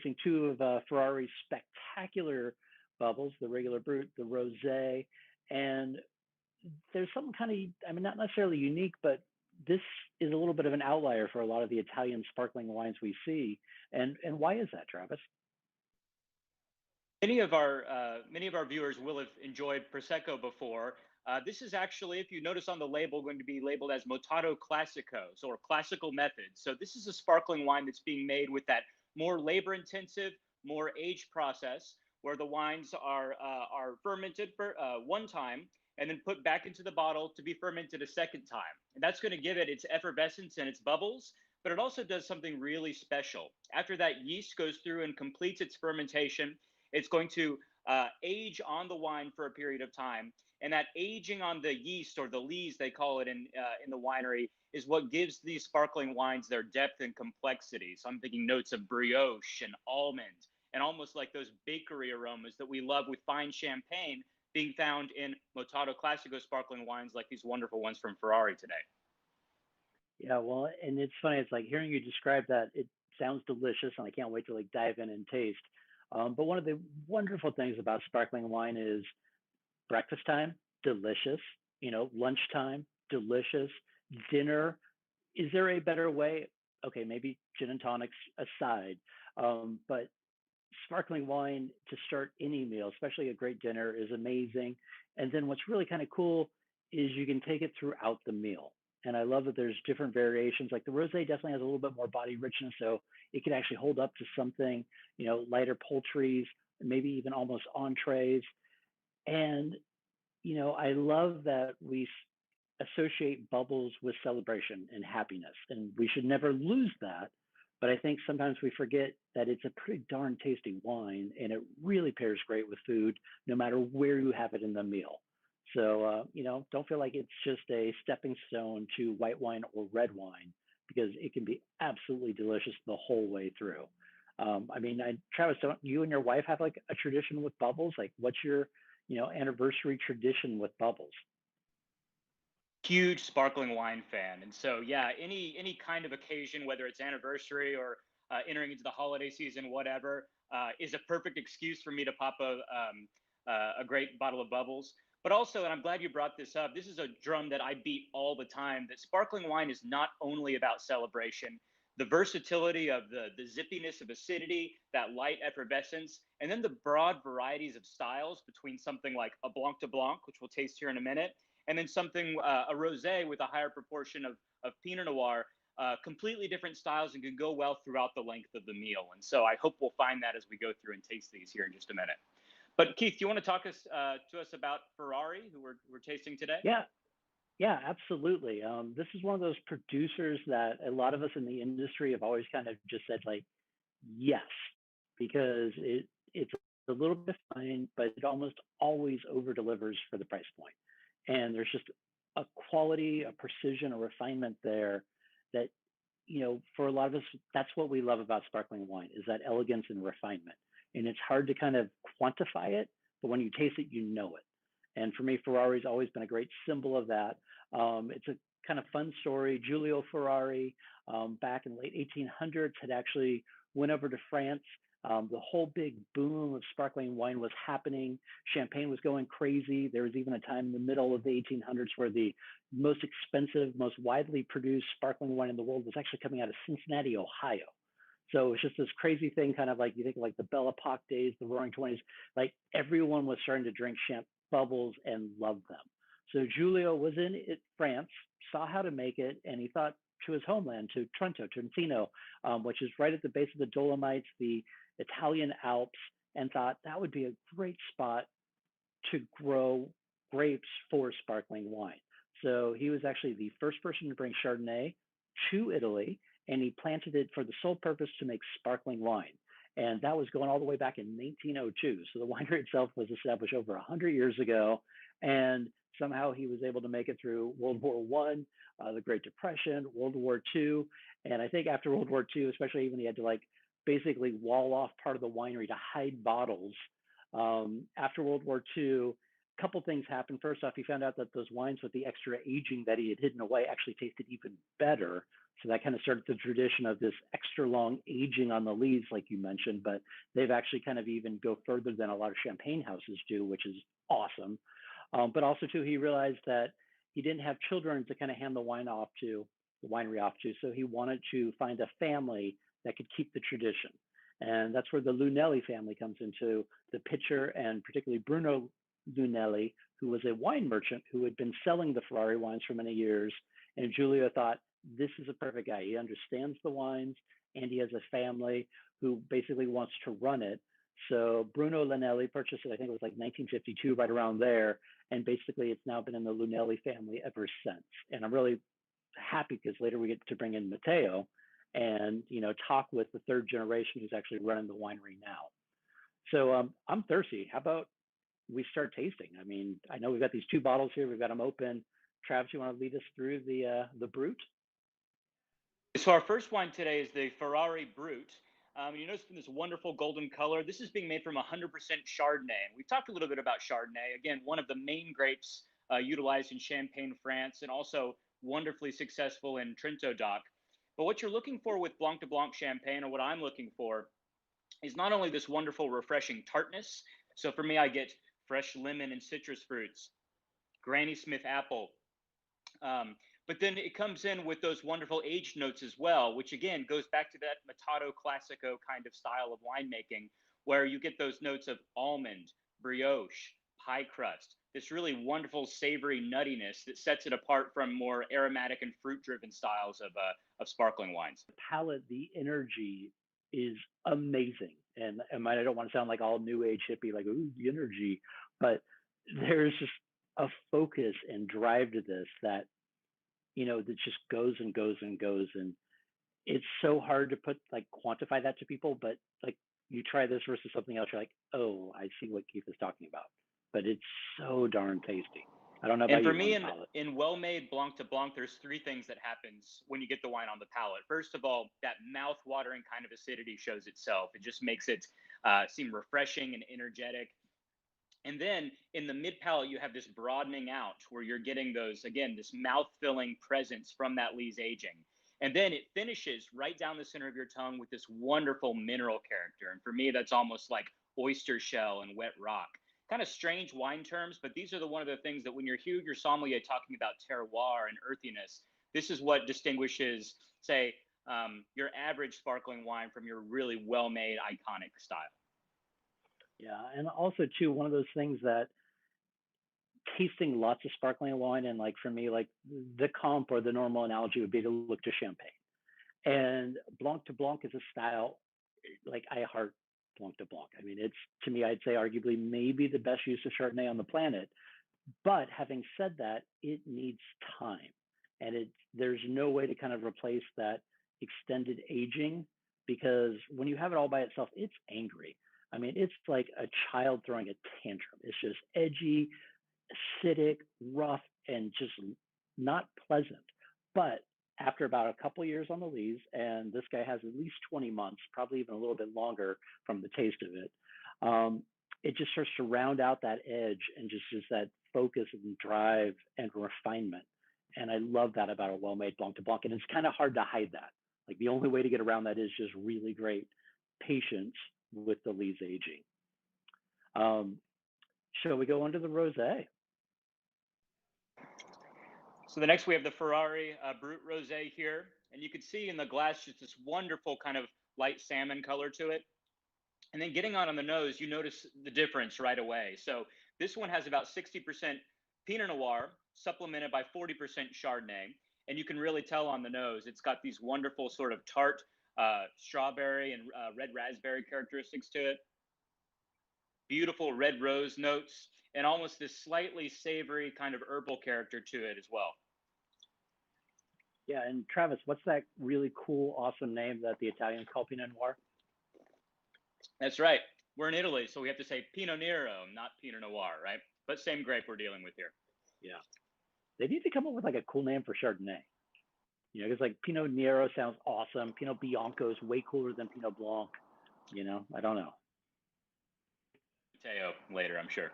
tasting two of Ferrari's spectacular bubbles, the regular Brut, the Rosé, and there's something kind of, I mean, not necessarily unique, but this is a little bit of an outlier for a lot of the Italian sparkling wines we see. And why is that, Travis? Many of our viewers will have enjoyed prosecco before. This is actually, if you notice on the label, going to be labeled as Motato Classico, so or classical method. So this is a sparkling wine that's being made with that more labor-intensive, more aged process, where the wines are fermented for one time and then put back into the bottle to be fermented a second time. And that's going to give it its effervescence and its bubbles, but it also does something really special. After that yeast goes through and completes its fermentation, it's going to age on the wine for a period of time, and that aging on the yeast, or the lees they call it in the winery, is what gives these sparkling wines their depth and complexity. So I'm thinking notes of brioche and almond, and almost like those bakery aromas that we love with fine champagne being found in Motato Classico sparkling wines like these wonderful ones from Ferrari today. Yeah, well, and it's funny. It's like hearing you describe that. It sounds delicious, and I can't wait to like dive in and taste. But one of the wonderful things about sparkling wine is breakfast time, delicious. Lunchtime, delicious. Dinner, is there a better way? Okay, maybe gin and tonics aside, but sparkling wine to start any meal, especially a great dinner, is amazing. And then what's really kind of cool is you can take it throughout the meal. And I love that there's different variations. Like the rosé definitely has a little bit more body richness, so it can actually hold up to something, lighter poultries, maybe even almost entrees. And I love that we associate bubbles with celebration and happiness, and we should never lose that. But I think sometimes we forget that it's a pretty darn tasty wine, and it really pairs great with food, no matter where you have it in the meal. So, don't feel like it's just a stepping stone to white wine or red wine, because it can be absolutely delicious the whole way through. I mean, Travis, don't you and your wife have like a tradition with bubbles? Like, what's your, anniversary tradition with bubbles? Huge sparkling wine fan, and so yeah, any kind of occasion, whether it's anniversary or entering into the holiday season, whatever, is a perfect excuse for me to pop a great bottle of bubbles. But also, and I'm glad you brought this up, this is a drum that I beat all the time, that sparkling wine is not only about celebration. The versatility of the zippiness of acidity, that light effervescence, and then the broad varieties of styles between something like a Blanc de Blanc, which we'll taste here in a minute, and then something, a rosé with a higher proportion of Pinot Noir, completely different styles and can go well throughout the length of the meal. And so I hope we'll find that as we go through and taste these here in just a minute. But Keith, do you want to talk to us about Ferrari, who we're tasting today? Yeah, yeah, absolutely. This is one of those producers that a lot of us in the industry have always kind of just said like yes, because it's a little bit fine, but it almost always over delivers for the price point. And there's just a quality, a precision, a refinement there that, for a lot of us, that's what we love about sparkling wine, is that elegance and refinement. And it's hard to kind of quantify it, but when you taste it, you know it. And for me, Ferrari's always been a great symbol of that. It's a kind of fun story. Giulio Ferrari, back in the late 1800s, had actually went over to France. The whole big boom of sparkling wine was happening. Champagne was going crazy. There was even a time in the middle of the 1800s where the most expensive, most widely produced sparkling wine in the world was actually coming out of Cincinnati, Ohio. So it's just this crazy thing, kind of like you think of like the Belle Epoque days, the Roaring Twenties. Like everyone was starting to drink champ bubbles and love them. So Giulio was in France, saw how to make it, and he thought to his homeland, to Trentino, which is right at the base of the Dolomites, the Italian Alps, and thought that would be a great spot to grow grapes for sparkling wine. So he was actually the first person to bring Chardonnay to Italy, and he planted it for the sole purpose to make sparkling wine. And that was going all the way back in 1902. So the winery itself was established over 100 years ago, and somehow he was able to make it through World War One, the Great Depression, World War Two, and I think after World War Two, especially even he had to like basically wall off part of the winery to hide bottles. After World War Two, a couple things happened. First off, he found out that those wines with the extra aging that he had hidden away actually tasted even better. So that kind of started the tradition of this extra long aging on the lees, like you mentioned, but they've actually kind of even go further than a lot of champagne houses do, which is awesome. But also too, he realized that he didn't have children to kind of hand the wine off to, the winery off to, so he wanted to find a family that could keep the tradition. And that's where the Lunelli family comes into the picture, and particularly Bruno Lunelli, who was a wine merchant who had been selling the Ferrari wines for many years. And Giulio thought, this is a perfect guy. He understands the wines and he has a family who basically wants to run it. So Bruno Lunelli purchased it, I think it was like 1952, right around there. And basically it's now been in the Lunelli family ever since. And I'm really happy because later we get to bring in Matteo and, talk with the third generation who's actually running the winery now. So I'm thirsty. How about we start tasting? I mean, I know we've got these two bottles here. We've got them open. Travis, you want to lead us through the Brut? So our first wine today is the Ferrari Brut. You notice from this wonderful golden color, this is being made from 100% Chardonnay. And we've talked a little bit about Chardonnay. Again, one of the main grapes utilized in Champagne, France, and also wonderfully successful in Trentodoc. But what you're looking for with Blanc de Blanc Champagne, or what I'm looking for, is not only this wonderful, refreshing tartness. So for me, I get fresh lemon and citrus fruits, Granny Smith apple, um, but then it comes in with those wonderful aged notes as well, which again goes back to that Matato Classico kind of style of winemaking, where you get those notes of almond, brioche, pie crust, this really wonderful savory nuttiness that sets it apart from more aromatic and fruit driven styles of sparkling wines. Palette, the energy is amazing. And I don't want to sound like all new age hippie, like, ooh, the energy, but there's just a focus and drive to this that, that just goes and goes and goes. And it's so hard to put, like, quantify that to people, but like you try this versus something else, you're like, oh, I see what Keith is talking about. But it's so darn tasty. I don't know And about for you on me, the in palate. well-made Blanc de Blanc, there's three things that happens when you get the wine on the palate. First of all, that mouth-watering kind of acidity shows itself. It just makes it seem refreshing and energetic. And then in the mid palate, you have this broadening out where you're getting those, again, this mouth filling presence from that lees aging. And then it finishes right down the center of your tongue with this wonderful mineral character. And for me, that's almost like oyster shell and wet rock. Kind of strange wine terms, but these are one of the things that when you're Hugh, your sommelier talking about terroir and earthiness, this is what distinguishes, say, your average sparkling wine from your really well made, iconic style. Yeah. And also, too, one of those things that tasting lots of sparkling wine, and like for me, like the comp or the normal analogy would be to look to champagne. And Blanc de Blanc is a style, like I heart Blanc de Blanc. I mean, it's, to me, I'd say arguably maybe the best use of Chardonnay on the planet. But having said that, it needs time, and there's no way to kind of replace that extended aging, because when you have it all by itself, it's angry. I mean, it's like a child throwing a tantrum. It's just edgy, acidic, rough, and just not pleasant. But after about a couple years on the lees, and this guy has at least 20 months, probably even a little bit longer from the taste of it, um, it just starts to round out that edge and just that focus and drive and refinement. And I love that about a well-made Blanc de Blanc. And it's kind of hard to hide that. Like the only way to get around that is just really great patience with the lees aging. Um, shall we go on to the rosé? So the next we have the Ferrari Brut Rosé here, and you can see in the glass just this wonderful kind of light salmon color to it. And then getting on the nose, you notice the difference right away. So this one has about 60% Pinot Noir, supplemented by 40% Chardonnay, and you can really tell on the nose. It's got these wonderful sort of tart strawberry and red raspberry characteristics to it. Beautiful red rose notes, and almost this slightly savory kind of herbal character to it as well. Yeah, and Travis, what's that really cool, awesome name that the Italians call Pinot Noir? That's right. We're in Italy, so we have to say Pinot Nero, not Pinot Noir, right? But same grape we're dealing with here. Yeah, they need to come up with like a cool name for Chardonnay. Because like Pinot Nero sounds awesome. Pinot Bianco is way cooler than Pinot Blanc. I don't know. Mateo later, I'm sure.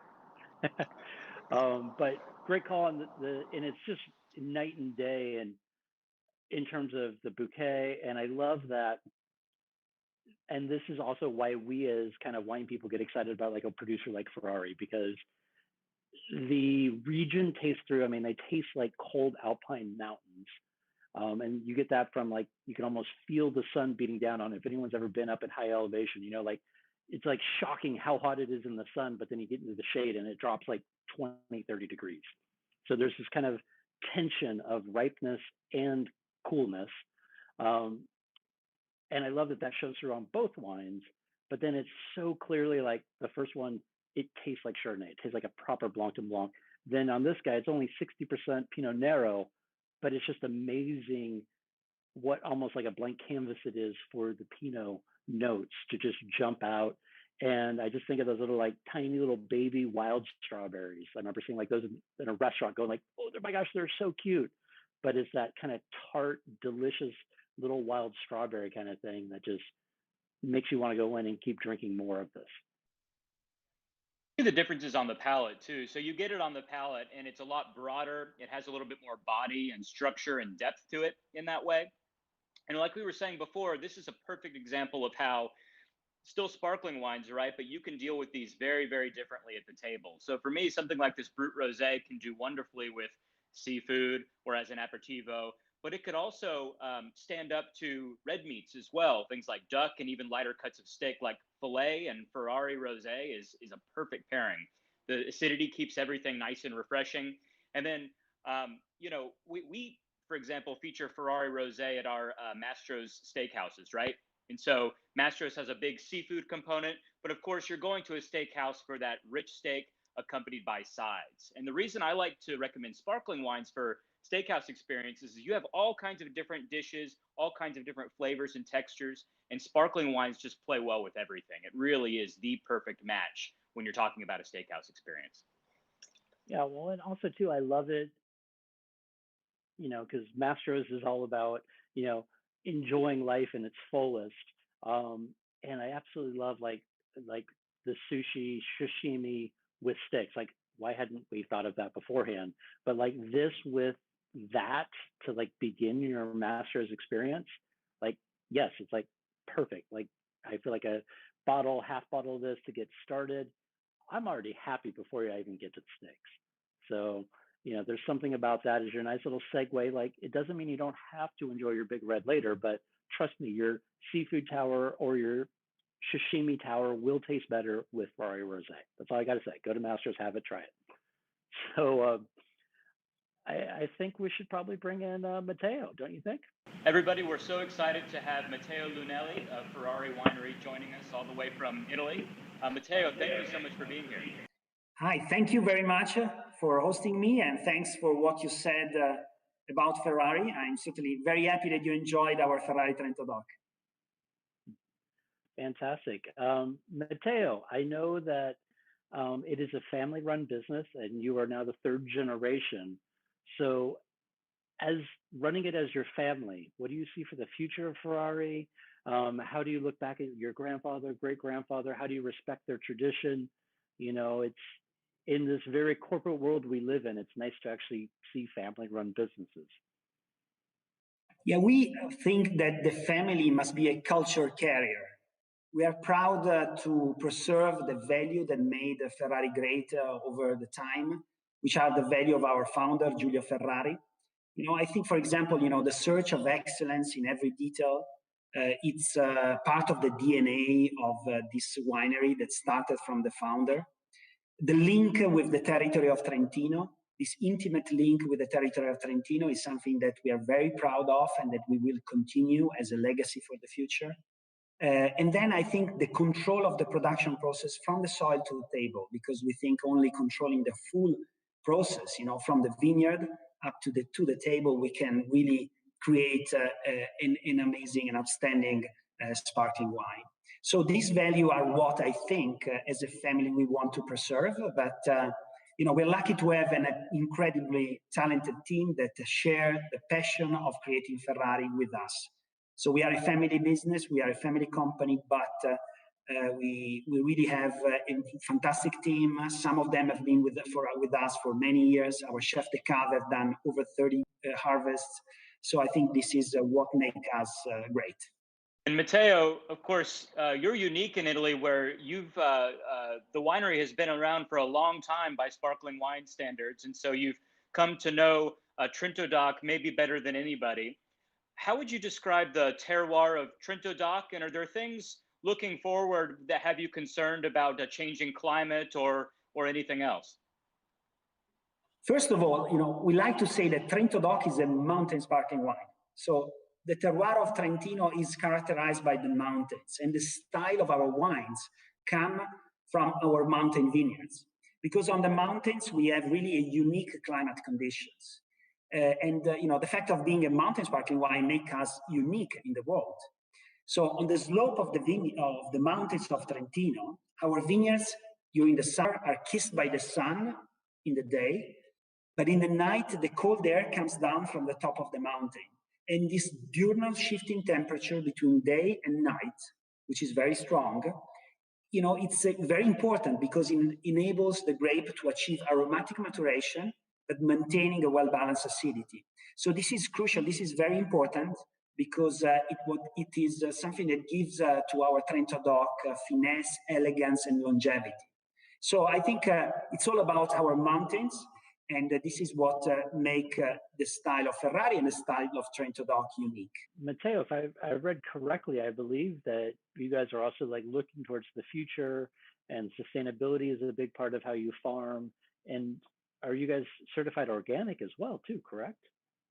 But great call on and it's just night and day. And in terms of the bouquet. And I love that. And this is also why we as kind of wine people get excited about like a producer like Ferrari, because the region tastes through, I mean, they taste like cold alpine mountains. And you get that from like, you can almost feel the sun beating down on it. If anyone's ever been up at high elevation, you know, like it's like shocking how hot it is in the sun, but then you get into the shade and it drops like 20, 30 degrees. So there's this kind of tension of ripeness and coolness. Um, and I love that that shows through on both wines. But then it's so clearly like the first one, it tastes like Chardonnay. It tastes like a proper Blanc de Blanc. Then on this guy, it's only 60% Pinot Nero, but it's just amazing what almost like a blank canvas it is for the Pinot notes to just jump out. And I just think of those little like tiny little baby wild strawberries. I remember seeing like those in a restaurant going like, oh my gosh, they're so cute. But it's that kind of tart, delicious little wild strawberry kind of thing that just makes you want to go in and keep drinking more of this. The differences on the palate too. So you get it on the palate and it's a lot broader. It has a little bit more body and structure and depth to it in that way. And like we were saying before, this is a perfect example of how still sparkling wines, right? But you can deal with these very, very differently at the table. So for me, something like this Brut Rosé can do wonderfully with seafood or as an aperitivo, but it could also stand up to red meats as well. Things like duck and even lighter cuts of steak like filet and Ferrari Rosé is a perfect pairing. The acidity keeps everything nice and refreshing. And then, we, for example, feature Ferrari Rosé at our Mastro's steakhouses, right? And so Mastro's has a big seafood component, but of course, you're going to a steakhouse for that rich steak accompanied by sides. And the reason I like to recommend sparkling wines for steakhouse experiences is you have all kinds of different dishes, all kinds of different flavors and textures, and sparkling wines just play well with everything. It really is the perfect match when you're talking about a steakhouse experience. Yeah, well, and also too, I love it, you know, because Mastros is all about, you know, enjoying life in its fullest. Um, and I absolutely love like the sushi sashimi with sticks. Like, why hadn't we thought of that beforehand? But like this with that to like begin your master's experience, like yes, it's like perfect. Like I feel like a bottle, half bottle of this to get started. I'm already happy before I even get to the sticks. So, you know, there's something about that as your nice little segue. Like, it doesn't mean you don't have to enjoy your big red later, but trust me, your seafood tower or your sashimi tower will taste better with Ferrari Rosé. That's all I got to say. Go to Masters, have it, try it. So, I think we should probably bring in Matteo, don't you think? Everybody, we're so excited to have Matteo Lunelli of Ferrari Winery joining us all the way from Italy. Matteo, thank you so much for being here. Hi, thank you very much for hosting me, and thanks for what you said about Ferrari. I'm certainly very happy that you enjoyed our Ferrari Trentodoc. Fantastic. Matteo, I know that it is a family run business and you are now the third generation. So, as running it as your family, what do you see for the future of Ferrari? How do you look back at your grandfather, great grandfather? How do you respect their tradition? You know, it's in this very corporate world we live in, it's nice to actually see family run businesses. Yeah, we think that the family must be a culture carrier. We are proud to preserve the value that made Ferrari great over the time, which are the value of our founder, Giulio Ferrari. You know, I think, for example, you know, the search of excellence in every detail, it's part of the DNA of this winery that started from the founder. The link with the territory of Trentino, this intimate link with the territory of Trentino is something that we are very proud of and that we will continue as a legacy for the future. And then I think the control of the production process from the soil to the table, because we think only controlling the full process, you know, from the vineyard up to the table, we can really create an amazing and outstanding sparkling wine. So these values are what I think as a family we want to preserve. But you know, we're lucky to have an incredibly talented team that share the passion of creating Ferrari with us. So we are a family business, we are a family company, but we really have a fantastic team. Some of them have been with us for many years. Our chef de cave have done over 30 harvests. So I think this is what makes us great. And Matteo, of course, you're unique in Italy, where the winery has been around for a long time by sparkling wine standards, and so you've come to know Trentodoc maybe better than anybody. How would you describe the terroir of Trentodoc, and are there things looking forward that have you concerned about a changing climate or anything else? First of all, we like to say that Trentodoc is a mountain sparkling wine. So the terroir of Trentino is characterized by the mountains, and the style of our wines come from our mountain vineyards. Because on the mountains, we have really a unique climate conditions. The fact of being a mountain sparkling wine makes us unique in the world. So on the slope of the mountains of Trentino, our vineyards during the summer are kissed by the sun in the day, but in the night, the cold air comes down from the top of the mountain. And this diurnal shifting temperature between day and night, which is very strong, it's very important because it enables the grape to achieve aromatic maturation, but maintaining a well-balanced acidity. So this is crucial. This is very important because it is something that gives to our Trentodoc finesse, elegance, and longevity. So I think it's all about our mountains, and this is what make the style of Ferrari and the style of Trentodoc unique. Matteo, if I read correctly, I believe that you guys are also like looking towards the future, and sustainability is a big part of how you farm. And are you guys certified organic as well, too, correct?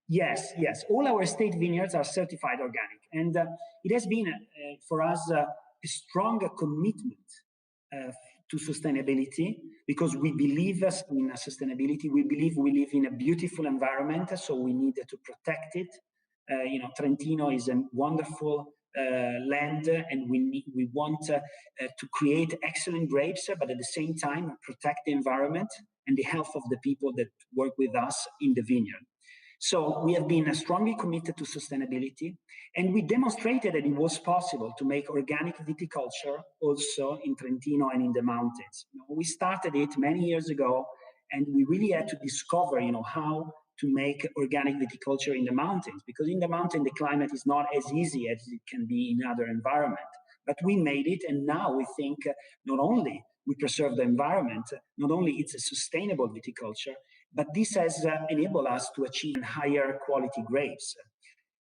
Yes. All our estate vineyards are certified organic. And it has been, for us, a strong commitment to sustainability, because we believe in sustainability. We believe we live in a beautiful environment, so we need to protect it. Trentino is a wonderful land, and we want to create excellent grapes, but at the same time protect the environment and the health of the people that work with us in the vineyard. So we have been strongly committed to sustainability, and we demonstrated that it was possible to make organic viticulture also in Trentino and in the mountains. We started it many years ago, and we really had to discover, how to make organic viticulture in the mountains, because in the mountain the climate is not as easy as it can be in other environments. But we made it, and now we think not only we preserve the environment, not only it's a sustainable viticulture, but this has enabled us to achieve higher quality grapes.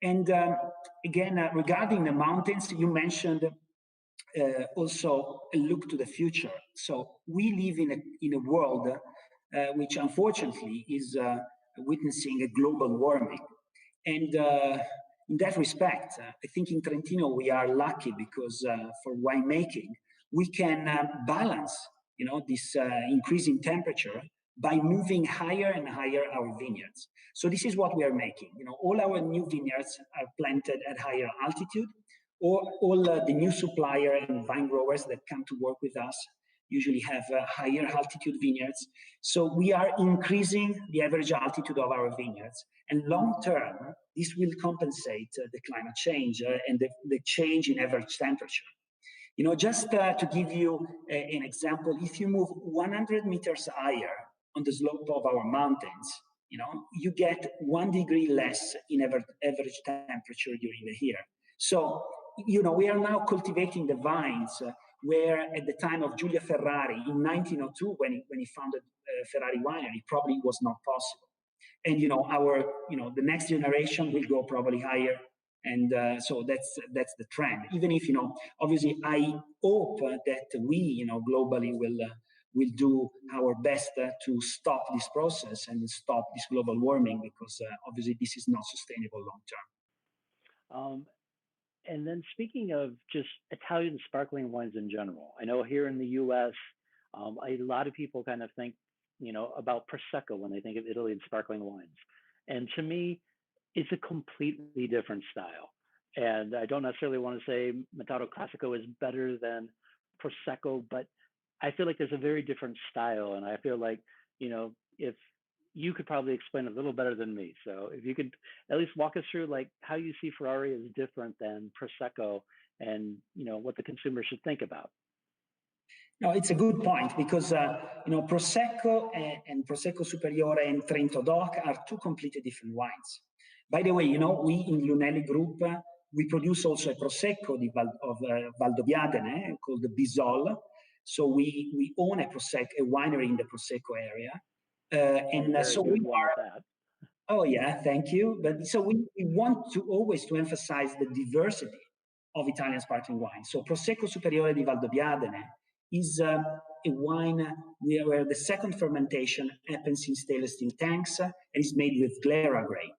And again, regarding the mountains, you mentioned also a look to the future. So we live in a world which unfortunately is witnessing a global warming. And in that respect, I think in Trentino we are lucky because for winemaking, we can balance this increasing temperature by moving higher and higher our vineyards. So this is what we are making. All our new vineyards are planted at higher altitude, or all the new supplier and vine growers that come to work with us usually have higher altitude vineyards. So we are increasing the average altitude of our vineyards. And long term, this will compensate the climate change and the change in average temperature. Just to give you an example, if you move 100 meters higher on the slope of our mountains, you get 1 degree less in average temperature during the year. So, we are now cultivating the vines where at the time of Giulio Ferrari in 1902, when he founded Ferrari Winery, probably was not possible. And, the next generation will go probably higher. And so that's the trend. Even if, obviously, I hope that we, globally will do our best to stop this process and stop this global warming, because obviously this is not sustainable long term. And then speaking of just Italian sparkling wines in general, I know here in the U.S., a lot of people kind of think, about Prosecco when they think of Italy and sparkling wines. And to me, it's a completely different style. And I don't necessarily want to say Metato Classico is better than Prosecco, but I feel like there's a very different style. And I feel like, if you could probably explain a little better than me. So if you could at least walk us through like how you see Ferrari as different than Prosecco, and, what the consumer should think about. No, it's a good point, because Prosecco and Prosecco Superiore and Trentodoc are two completely different wines. By the way, we in Lunelli Group, we produce also a Prosecco of Valdobbiadene called the Bisol. So we own a winery in the Prosecco area. So we are, oh yeah, thank you. But so we want to always to emphasize the diversity of Italian sparkling wine. So Prosecco Superiore di Valdobbiadene is a wine where the second fermentation happens in stainless steel tanks and is made with Glera grape.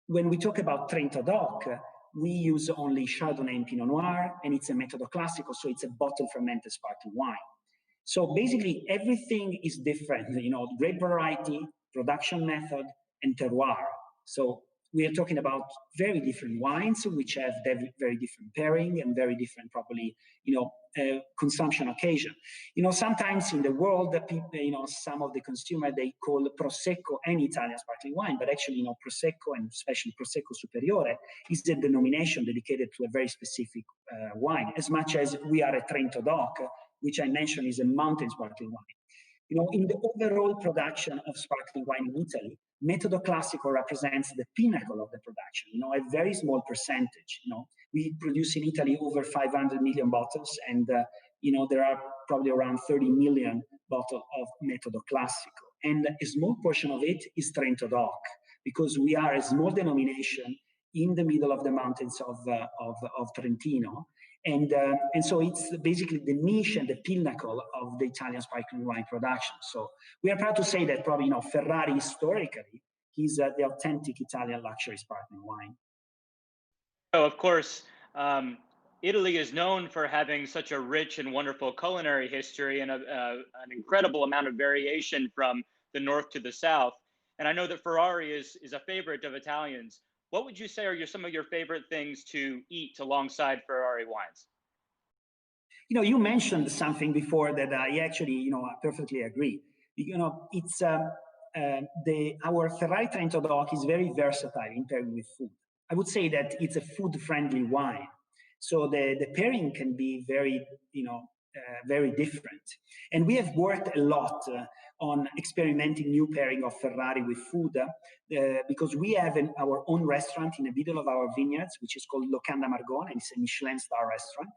When we talk about Trentodoc, we use only Chardonnay and Pinot Noir, and it's a metodo classico, so it's a bottle fermented sparkling wine. So basically, everything is different, grape variety, production method, and terroir. So we are talking about very different wines, which have very different pairing and very different, probably, consumption occasion. Sometimes in the world, people, some of the consumer, they call Prosecco any Italian sparkling wine, but actually, Prosecco, and especially Prosecco Superiore, is a denomination dedicated to a very specific wine, as much as we are a Trentodoc, which I mentioned is a mountain sparkling wine. In the overall production of sparkling wine in Italy, Metodo Classico represents the pinnacle of the production, a very small percentage. We produce in Italy over 500 million bottles, and there are probably around 30 million bottles of Metodo Classico. And a small portion of it is Trentodoc, because we are a small denomination in the middle of the mountains of Trentino. And so it's basically the niche and the pinnacle of the Italian sparkling wine production. So we are proud to say that probably, Ferrari historically is the authentic Italian luxury sparkling wine. So of course, Italy is known for having such a rich and wonderful culinary history and an incredible amount of variation from the north to the south. And I know that Ferrari is a favorite of Italians. What would you say are some of your favorite things to eat alongside Ferrari wines? You mentioned something before that I actually, I perfectly agree. It's our Ferrari Trentodoc is very versatile in pairing with food. I would say that it's a food-friendly wine. So the pairing can be very, very different. And we have worked a lot on experimenting new pairing of Ferrari with food because we have our own restaurant in the middle of our vineyards, which is called Locanda Margona, and it's a Michelin star restaurant.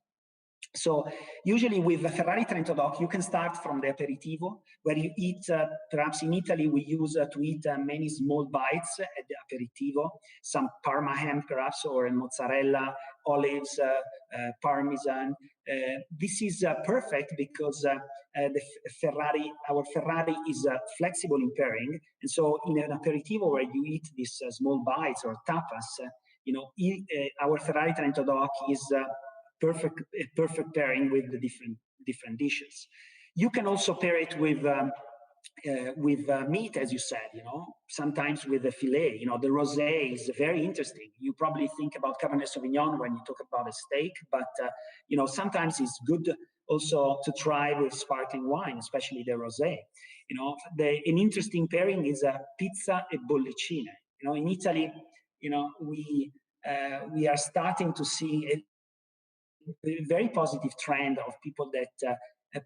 So usually with the Ferrari Trentodoc, you can start from the aperitivo, where you eat, perhaps in Italy, we use to eat many small bites at the aperitivo, some Parma ham perhaps, or mozzarella, olives, Parmesan. This is perfect because our Ferrari is flexible in pairing. And so in an aperitivo where you eat these small bites or tapas, our Ferrari Trentodoc is perfect pairing with the different dishes. You can also pair it with meat, as you said. Sometimes with the filet. The rosé is very interesting. You probably think about Cabernet Sauvignon when you talk about a steak, but sometimes it's good also to try with sparkling wine, especially the rosé. An interesting pairing is pizza e bollicine. In Italy, we are starting to see a very positive trend of people that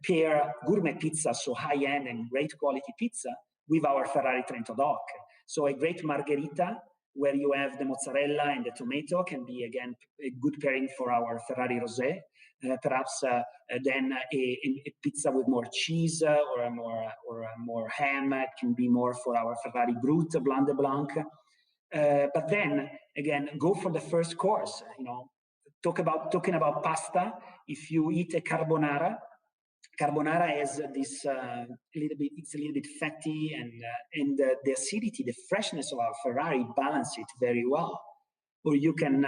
pair gourmet pizza, so high-end and great quality pizza, with our Ferrari Trentodoc. So a great margherita, where you have the mozzarella and the tomato, can be, again, a good pairing for our Ferrari Rosé. Perhaps then a pizza with more cheese or more ham can be more for our Ferrari Brut, Blanc de Blanc. But then, again, go for the first course, talking about pasta. If you eat a carbonara has this it's a little bit fatty, and the acidity, the freshness of our Ferrari balance it very well. Or you can,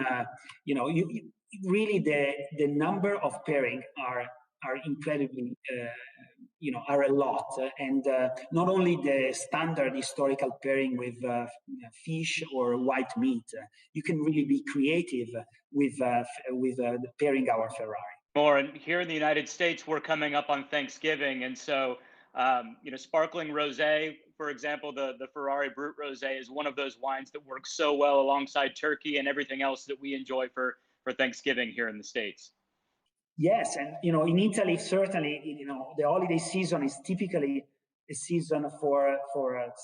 really the number of pairing are incredibly, are a lot. And not only the standard historical pairing with fish or white meat, you can really be creative with pairing our Ferrari. More, and here in the United States, we're coming up on Thanksgiving, and so sparkling rosé, for example, the Ferrari Brut Rosé is one of those wines that works so well alongside turkey and everything else that we enjoy for Thanksgiving here in the States. Yes, and in Italy, certainly, the holiday season is typically a season for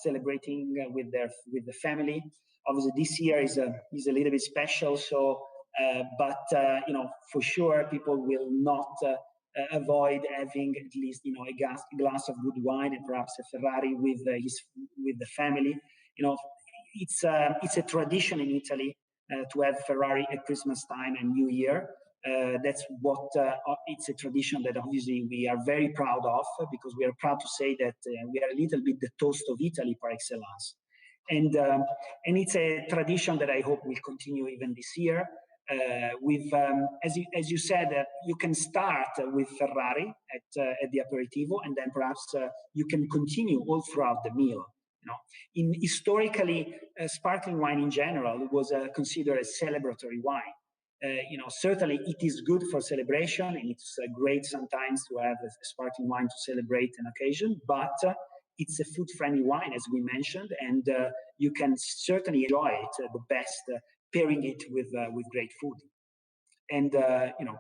celebrating with the family. Obviously, this year is a little bit special. So, but for sure, people will not avoid having at least a glass of good wine and perhaps a Ferrari with the family. It's a tradition in Italy to have Ferrari at Christmas time and New Year. That's what it's a tradition that obviously we are very proud of, because we are proud to say that we are a little bit the toast of Italy par excellence. And it's a tradition that I hope will continue even this year. As you said, you can start with Ferrari at the aperitivo, and then perhaps you can continue all throughout the meal. Historically, sparkling wine in general was considered a celebratory wine. Certainly it is good for celebration, and it's great sometimes to have a sparkling wine to celebrate an occasion, but it's a food-friendly wine, as we mentioned, and you can certainly enjoy it the best pairing it with great food. And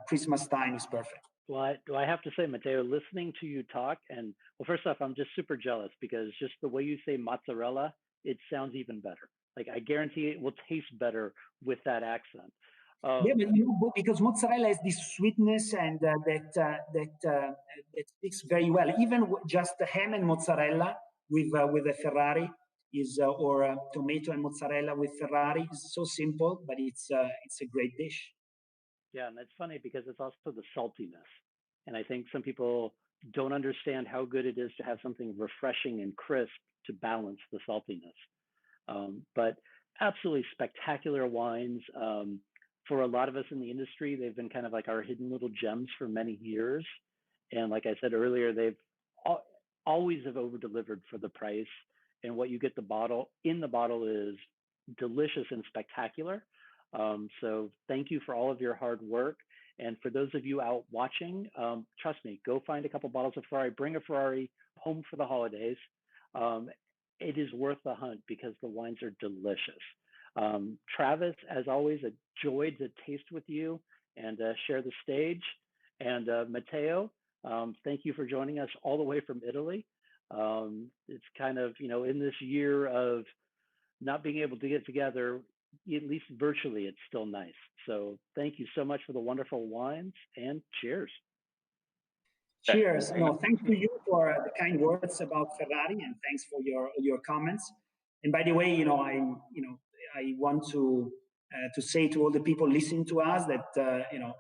Christmas time is perfect. Well, I have to say, Matteo, listening to you talk, and well, first off, I'm just super jealous because just the way you say mozzarella, it sounds even better. Like, I guarantee it will taste better with that accent. Yeah, but because mozzarella has this sweetness and that speaks very well. Even just ham and mozzarella with a Ferrari or tomato and mozzarella with Ferrari is so simple, but it's a great dish. Yeah, and it's funny because it's also the saltiness. And I think some people don't understand how good it is to have something refreshing and crisp to balance the saltiness. But absolutely spectacular wines. For a lot of us in the industry, they've been kind of like our hidden little gems for many years. And like I said earlier, they've always have over-delivered for the price. And what you get in the bottle is delicious and spectacular. So thank you for all of your hard work. And for those of you out watching, trust me, go find a couple bottles of Ferrari, bring a Ferrari home for the holidays. It is worth the hunt because the wines are delicious. Travis, as always, a joy to taste with you and share the stage. And Matteo, thank you for joining us all the way from Italy. It's kind of, in this year of not being able to get together, at least virtually, it's still nice. So thank you so much for the wonderful wines, and cheers. Cheers. No, thanks to you for the kind words about Ferrari, and thanks for your comments. And by the way, I want to say to all the people listening to us that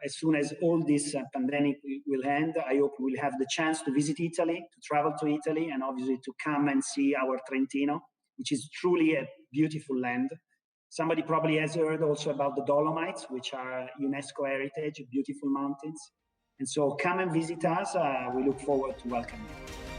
as soon as all this pandemic will end, I hope we'll have the chance to visit Italy, to travel to Italy, and obviously to come and see our Trentino, which is truly a beautiful land. Somebody probably has heard also about the Dolomites, which are UNESCO heritage, beautiful mountains. And so come and visit us. We look forward to welcoming you.